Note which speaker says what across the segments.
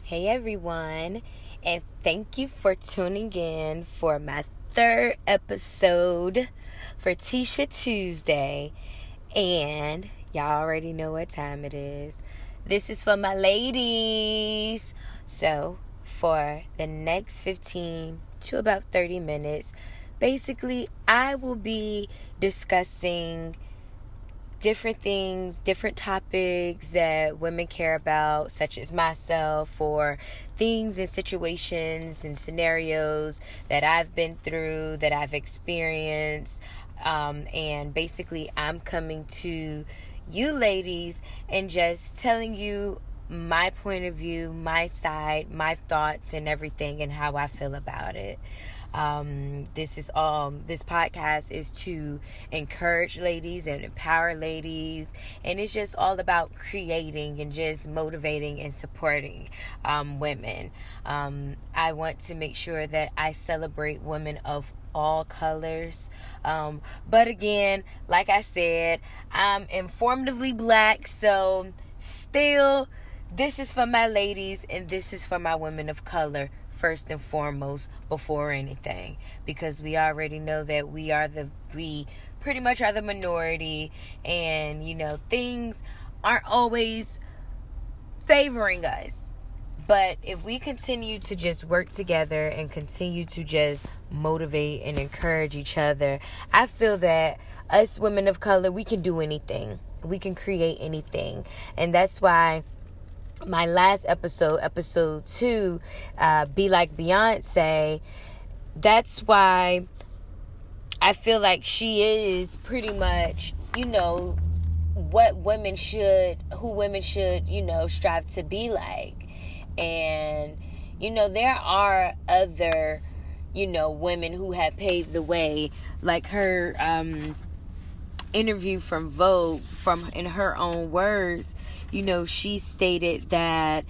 Speaker 1: Hey everyone, and thank you for tuning in for my third episode for Tisha Tuesday. And y'all already know what time it is. This is for my ladies. So, for the next 15 to about 30 minutes, basically, I will be discussing different things, different topics that women care about, such as myself, or things and situations and scenarios that I've been through, that I've experienced. And basically, I'm coming to you ladies and just telling you my point of view, my side, my thoughts, and everything, and how I feel about it. This podcast is to encourage ladies and empower ladies, and it's just all about creating and just motivating and supporting women. I want to make sure that I celebrate women of all colors, but again, like I said, I'm informatively black, so still, this is for my ladies and this is for my women of color first and foremost, before anything, because we already know that we pretty much are the minority, and things aren't always favoring us. But if we continue to just work together and continue to just motivate and encourage each other, I feel that us women of color, we can do anything. We can create anything. And that's why my last episode 2, Be Like Beyonce, that's why I feel like she is pretty much, who women should, strive to be like. And, there are other, women who have paved the way, like her interview from Vogue, in her own words. She stated that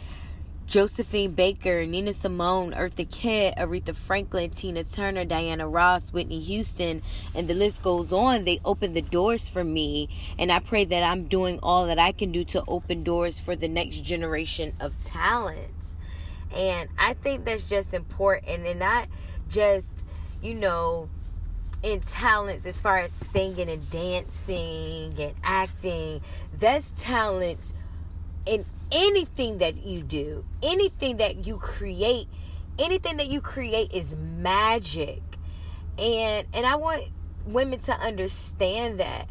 Speaker 1: Josephine Baker, Nina Simone, Eartha Kitt, Aretha Franklin, Tina Turner, Diana Ross, Whitney Houston, and the list goes on. They opened the doors for me, and I pray that I'm doing all that I can do to open doors for the next generation of talents. And I think that's just important, and not just, in talents as far as singing and dancing and acting. That's talent in anything that you do, anything that you create. Anything that you create is magic. And I want women to understand that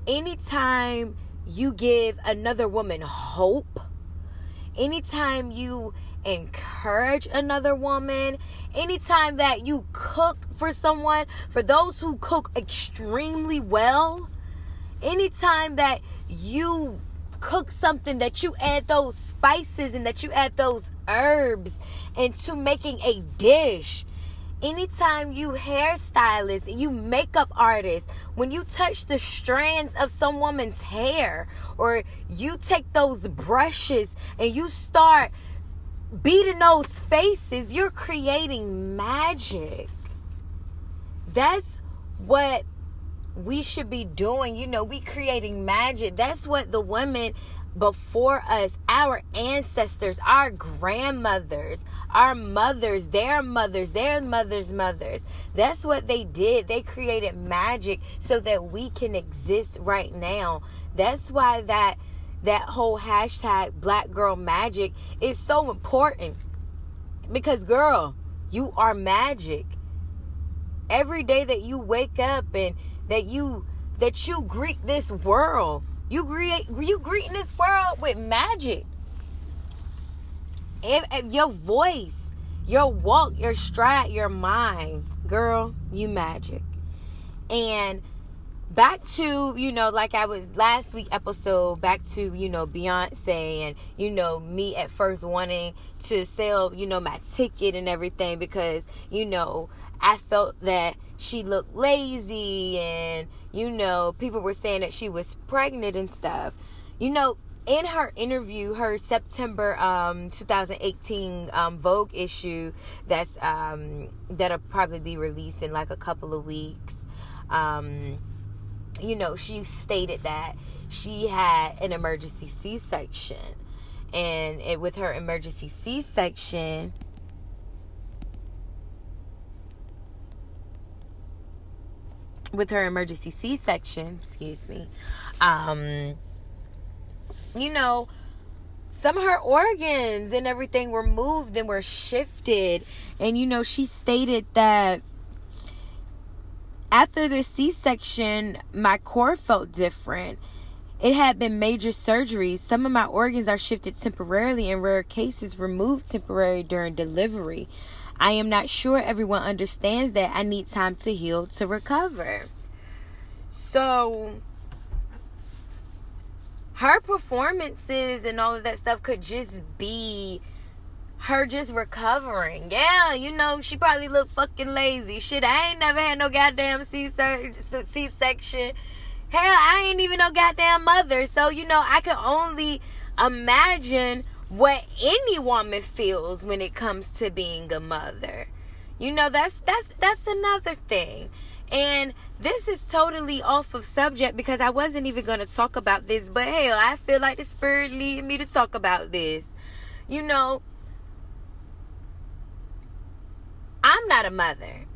Speaker 1: anytime you give another woman hope, anytime you encourage another woman, anytime that you cook for someone, for those who cook extremely well, anytime that you cook something, that you add those spices and that you add those herbs into making a dish, anytime you hairstylist and you makeup artist, when you touch the strands of some woman's hair, or you take those brushes and you start beating those faces, you're creating magic. That's what we should be doing. We creating magic. That's what the women before us, our ancestors, our grandmothers, our mothers, their mothers, their mothers' mothers, that's what they did. They created magic so that we can exist right now. That's why that whole hashtag Black Girl Magic is so important, because girl, you are magic. Every day that you wake up and that you greet this world, you greeting this world with magic. And your voice, your walk, your stride, your mind, girl, you magic. And back to, like I was last week episode, back to, Beyonce, and, me at first wanting to sell, my ticket and everything, because, I felt that she looked lazy, and, people were saying that she was pregnant and stuff. In her interview, her September 2018 Vogue issue, that'll probably be released in like a couple of weeks, she stated that she had an emergency C-section. And with her emergency C-section, excuse me, you know, some of her organs and everything were moved and were shifted. And, you know, she stated that after the C-section, my core felt different. It had been major surgeries. Some of my organs are shifted temporarily, in rare cases removed temporarily during delivery. I am not sure everyone understands that. I need time to heal, to recover. So her performances and all of that stuff could just be her just recovering. Yeah, you know, she probably looked fucking lazy. Shit, I ain't never had no goddamn C-section. Hell, I ain't even no goddamn mother. So, you know, I can only imagine what any woman feels when it comes to being a mother. You know, that's another thing. And this is totally off of subject because I wasn't even going to talk about this. But hell, I feel like the Spirit leading me to talk about this. You know, I'm not a mother.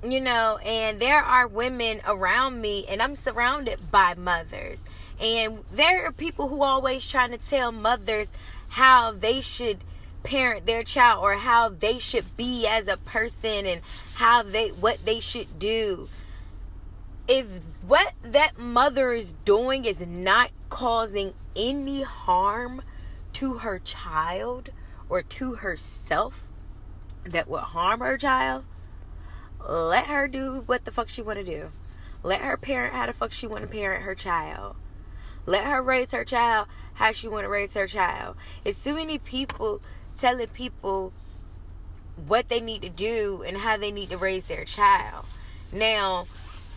Speaker 1: You know, and there are women around me, and I'm surrounded by mothers. And there are people who always trying to tell mothers how they should parent their child or how they should be as a person and what they should do. If what that mother is doing is not causing any harm to her child or to herself that would harm her child, let her do what the fuck she want to do. Let her parent how the fuck she want to parent her child. Let her raise her child how she want to raise her child. It's too many people telling people what they need to do and how they need to raise their child. Now,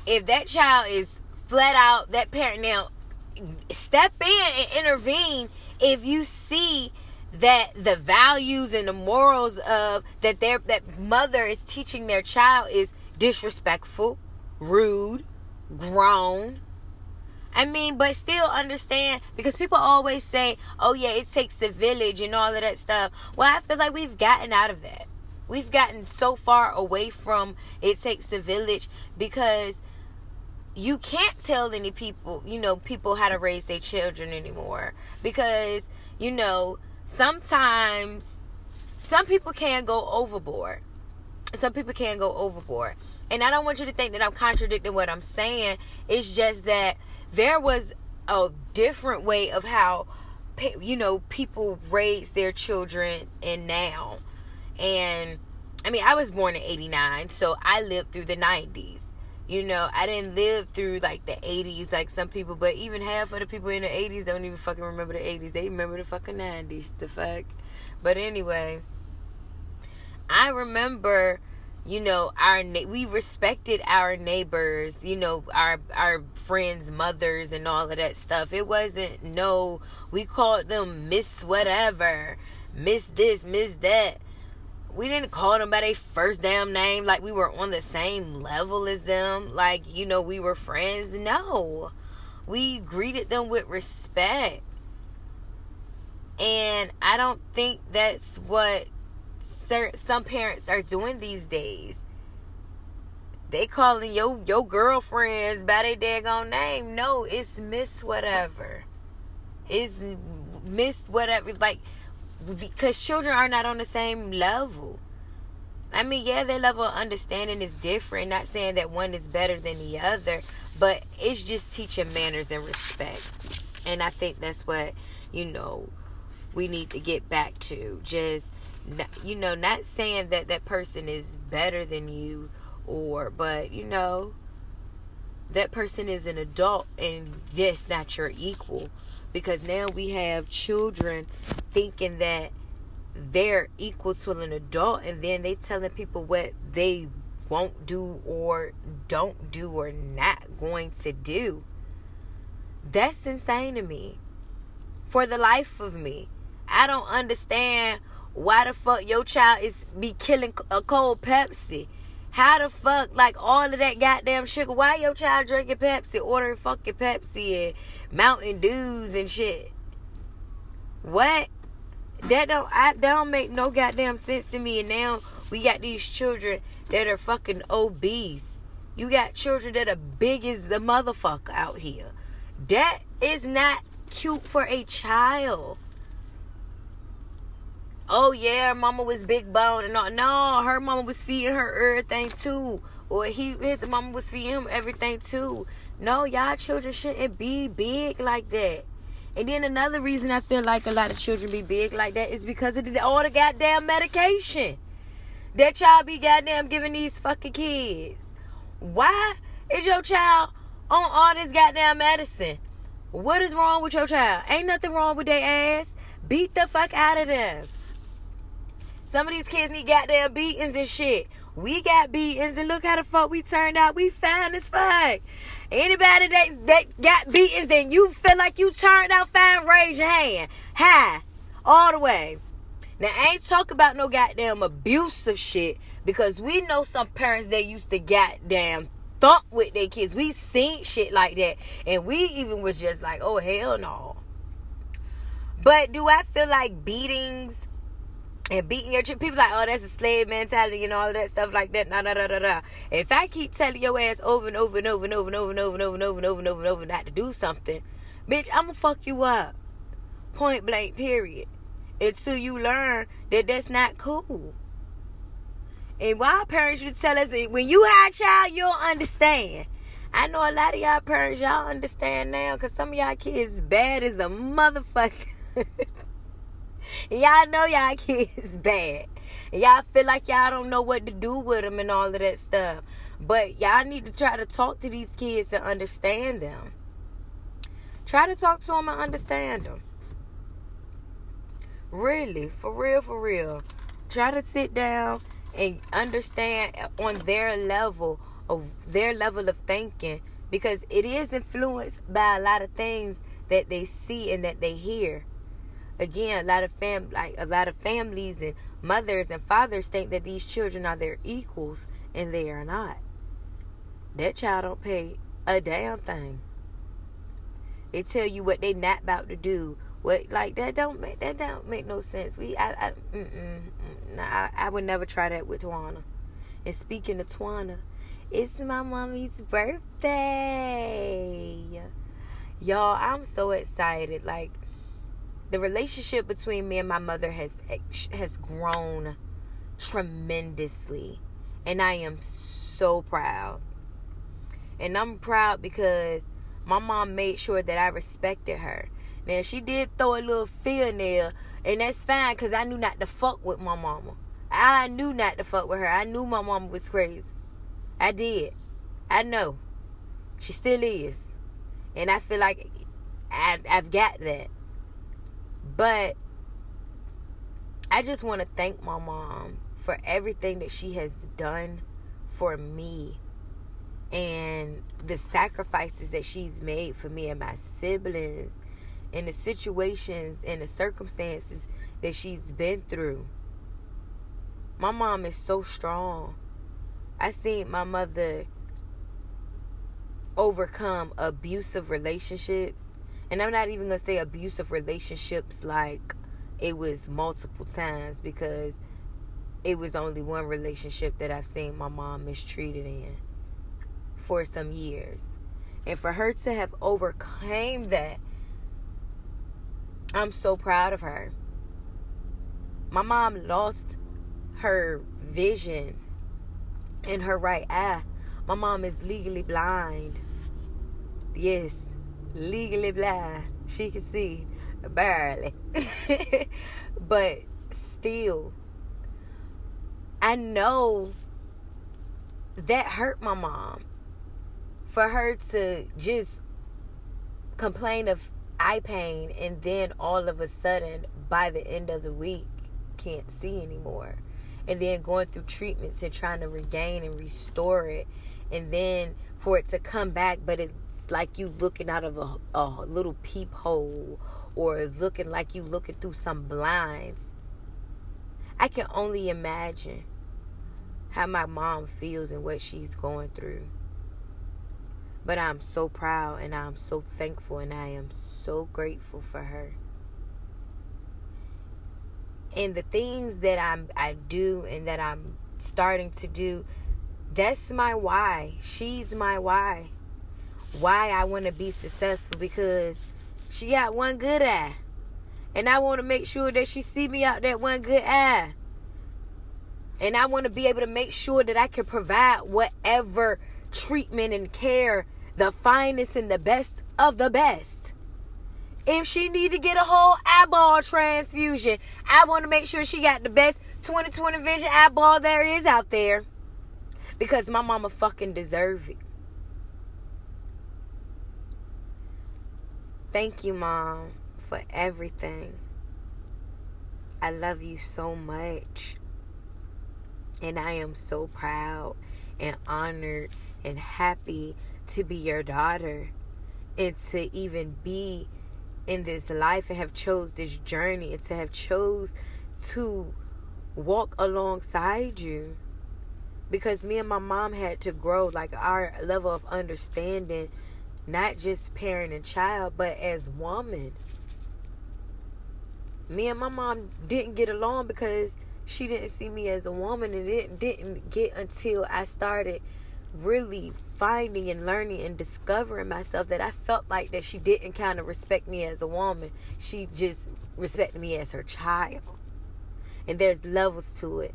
Speaker 1: if that child is flat out, that parent, now step in and intervene if you see that the values and the morals of that mother is teaching their child is disrespectful, rude, grown. I mean, but still understand, because people always say, oh yeah, it takes a village and all of that stuff. Well, I feel like we've gotten out of that. We've gotten so far away from it takes a village, because you can't tell any people, you know, people how to raise their children anymore. Because, you know, sometimes some people can go overboard. And I don't want you to think that I'm contradicting what I'm saying. It's just that there was a different way of how, you know, people raise their children and now. And I mean, I was born in 89, so I lived through the 90s. You know, I didn't live through like the 80s like some people, but even half of the people in the 80s don't even fucking remember the 80s. They remember the fucking 90s. The fuck. But anyway, I remember, you know, we respected our neighbors, you know, our friends' mothers and all of that stuff. It wasn't we called them Miss whatever, Miss this, Miss that. We didn't call them by their first damn name like we were on the same level as them, like, you know, we were friends. No, we greeted them with respect. And I don't think that's what some parents are doing these days. They calling your girlfriends by their daggone name. No, it's Miss whatever. It's Miss whatever. Like, because children are not on the same level. I mean, yeah, their level of understanding is different. Not saying that one is better than the other, but it's just teaching manners and respect. And I think that's what, you know, we need to get back to. Just, you know, not saying that that person is better than you, but, you know, that person is an adult and that's not your equal. Because now we have children thinking that they're equal to an adult, and then they telling people what they won't do or don't do or not going to do. That's insane to me. For the life of me, I don't understand why the fuck your child is be killing a cold Pepsi. How the fuck, like, all of that goddamn sugar, why your child drinking Pepsi, ordering fucking Pepsi and Mountain Dews and shit? What? That don't make no goddamn sense to me. And now we got these children that are fucking obese. You got children that are big as the motherfucker out here. That is not cute for a child. Oh yeah, her mama was big bone and all. No, her mama was feeding her everything too. Or his mama was feeding him everything too. No, y'all children shouldn't be big like that. And then another reason I feel like a lot of children be big like that is because of all the goddamn medication that y'all be goddamn giving these fucking kids. Why is your child on all this goddamn medicine? What is wrong with your child? Ain't nothing wrong with their ass. Beat the fuck out of them. Some of these kids need goddamn beatings and shit. We got beatings and look how the fuck we turned out. We fine as fuck. Anybody that got beatings and you feel like you turned out fine, raise your hand. High. All the way. Now, I ain't talking about no goddamn abusive shit, because we know some parents that used to goddamn thump with their kids. We seen shit like that. And we even was just like, oh, hell no. But do I feel like beatings and beating your chick, people like, oh, that's a slave mentality and all of that stuff like that. Nah. If I keep telling your ass over and over and over and over and over and over and over and over and over and over and over not to do something, bitch, I'ma fuck you up. Point blank, period. Until you learn that that's not cool. And why parents should tell us, when you have a child, you'll understand. I know a lot of y'all parents, y'all understand now, because some of y'all kids bad as a motherfucker. Y'all know y'all kids bad. Y'all feel like y'all don't know what to do with them and all of that stuff. But y'all need to try to talk to these kids and understand them. Try to talk to them and understand them. Really, for real. Try to sit down and understand on their level of thinking, because it is influenced by a lot of things that they see and that they hear. Again, a lot of families and mothers and fathers think that these children are their equals, and they are not. That child don't pay a damn thing. They tell you what they not about to do. What, like, that don't make no sense. I would never try that with Twana. And speaking of Twana, it's my mommy's birthday. Y'all, I'm so excited. Like, the relationship between me and my mother has grown tremendously. And I am so proud. And I'm proud because my mom made sure that I respected her. Now, she did throw a little fear in there, and that's fine, because I knew not to fuck with my mama. I knew not to fuck with her. I knew my mama was crazy. I did. I know. She still is. And I feel like I've got that. But I just want to thank my mom for everything that she has done for me, and the sacrifices that she's made for me and my siblings, and the situations and the circumstances that she's been through. My mom is so strong. I seen my mother overcome abusive relationships. And I'm not even going to say abusive relationships like it was multiple times, because it was only one relationship that I've seen my mom mistreated in for some years. And for her to have overcome that, I'm so proud of her. My mom lost her vision in her right eye. My mom is legally blind. Yes. Legally blind. She can see barely. But still, I know that hurt my mom. For her to just complain of eye pain, and then all of a sudden, by the end of the week, can't see anymore. And then going through treatments and trying to regain and restore it. And then for it to come back, but it's like you looking out of a little peephole, or it's looking like you looking through some blinds. I can only imagine how my mom feels and what she's going through. But I'm so proud, and I'm so thankful, and I am so grateful for her. And the things that I do and that I'm starting to do, that's my why. She's my why. Why I want to be successful, because she got one good eye. And I want to make sure that she see me out that one good eye. And I want to be able to make sure that I can provide whatever treatment and care, the finest and the best of the best. If she need to get a whole eyeball transfusion, I want to make sure she got the best 20/20 vision eyeball there is out there. Because my mama fucking deserve it. Thank you, Mom, for everything. I love you so much. And I am so proud and honored and happy to be your daughter. And to even be in this life and have chose this journey, and to have chose to walk alongside you. Because me and my mom had to grow, like, our level of understanding, not just parent and child, but as woman. Me and my mom didn't get along because she didn't see me as a woman, and it didn't get until I started really finding and learning and discovering myself that I felt like that she didn't kind of respect me as a woman. She just respected me as her child. And there's levels to it.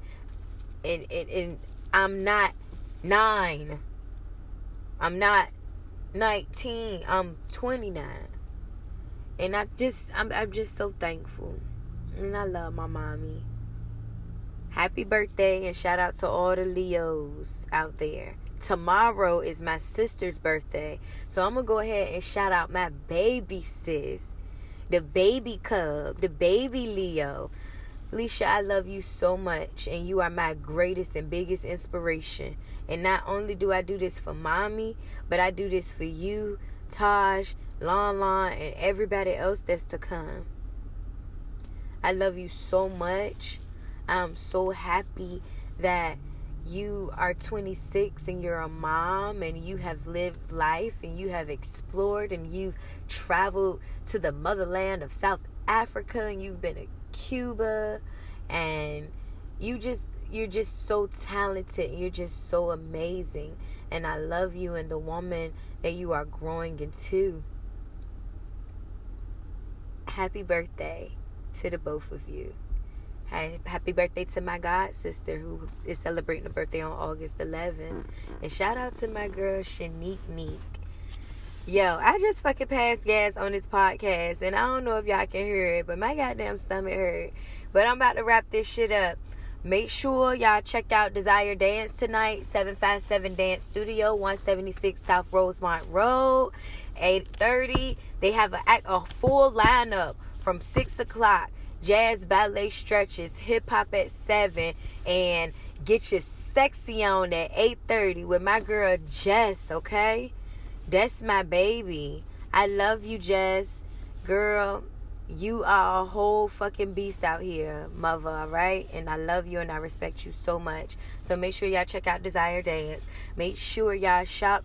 Speaker 1: And I'm not 9. I'm not 19. I'm 29. And I'm just so thankful. And I love my mommy. Happy birthday, and shout out to all the Leos out there. Tomorrow is my sister's birthday. So I'm going to go ahead and shout out my baby sis, the baby cub, the baby Leo. Leisha, I love you so much, and you are my greatest and biggest inspiration. And not only do I do this for mommy, but I do this for you, Taj, Lon Lon, and everybody else that's to come. I love you so much. I'm so happy that you are 26 and you're a mom, and you have lived life, and you have explored, and you've traveled to the motherland of South Africa, and you've been to Cuba, and you're just so talented, and you're just so amazing, and I love you and the woman that you are growing into. Happy birthday to the both of you. Happy birthday to my god sister, who is celebrating a birthday on August 11th. And shout out to my girl Shanique Neek. Yo, I just fucking passed gas on this podcast, and I don't know if y'all can hear it, but my goddamn stomach hurt. But I'm about to wrap this shit up. Make sure y'all check out Desire Dance tonight, 757 Dance Studio, 176 South Rosemont Road, 8:30. They have a full lineup from 6 o'clock. Jazz, ballet, stretches, hip-hop at 7, and get your sexy on at 8:30 with my girl Jess, okay? That's my baby. I love you, Jess. Girl, you are a whole fucking beast out here, mother, alright? And I love you and I respect you so much. So make sure y'all check out Desire Dance. Make sure y'all shop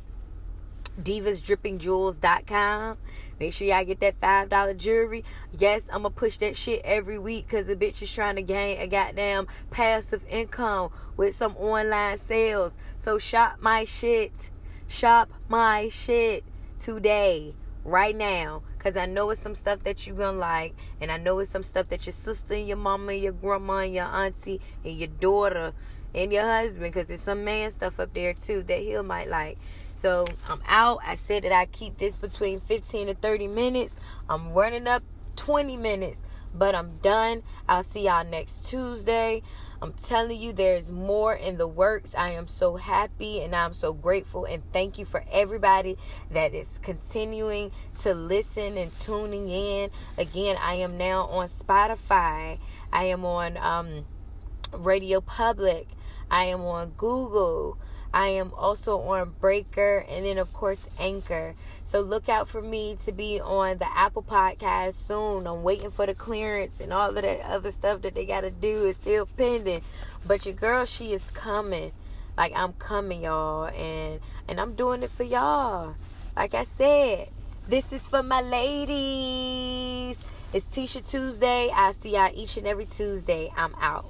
Speaker 1: divasdrippingjewels.com. Make sure y'all get that $5 jewelry. Yes, I'm gonna push that shit every week, because the bitch is trying to gain a goddamn passive income with some online sales. So shop my shit. Shop my shit today, right now, because I know it's some stuff that you're gonna like, and I know it's some stuff that your sister and your mama and your grandma and your auntie and your daughter and your husband, because there's some man stuff up there too that he might like. So I'm out. I said that I keep this between 15 to 30 minutes. I'm running up 20 minutes, but I'm done. I'll see y'all next Tuesday. I'm telling you, there's more in the works. I am so happy and I'm so grateful, and thank you for everybody that is continuing to listen and tuning in. Again, I am now on Spotify. I am on Radio Public. I am on Google. I am also on Breaker, and then of course Anchor. So look out for me to be on the Apple Podcast soon. I'm waiting for the clearance, and all of that other stuff that they gotta do is still pending. But your girl, she is coming. Like, I'm coming, y'all, and I'm doing it for y'all. Like I said, this is for my ladies. It's Tisha Tuesday. I see y'all each and every Tuesday. I'm out.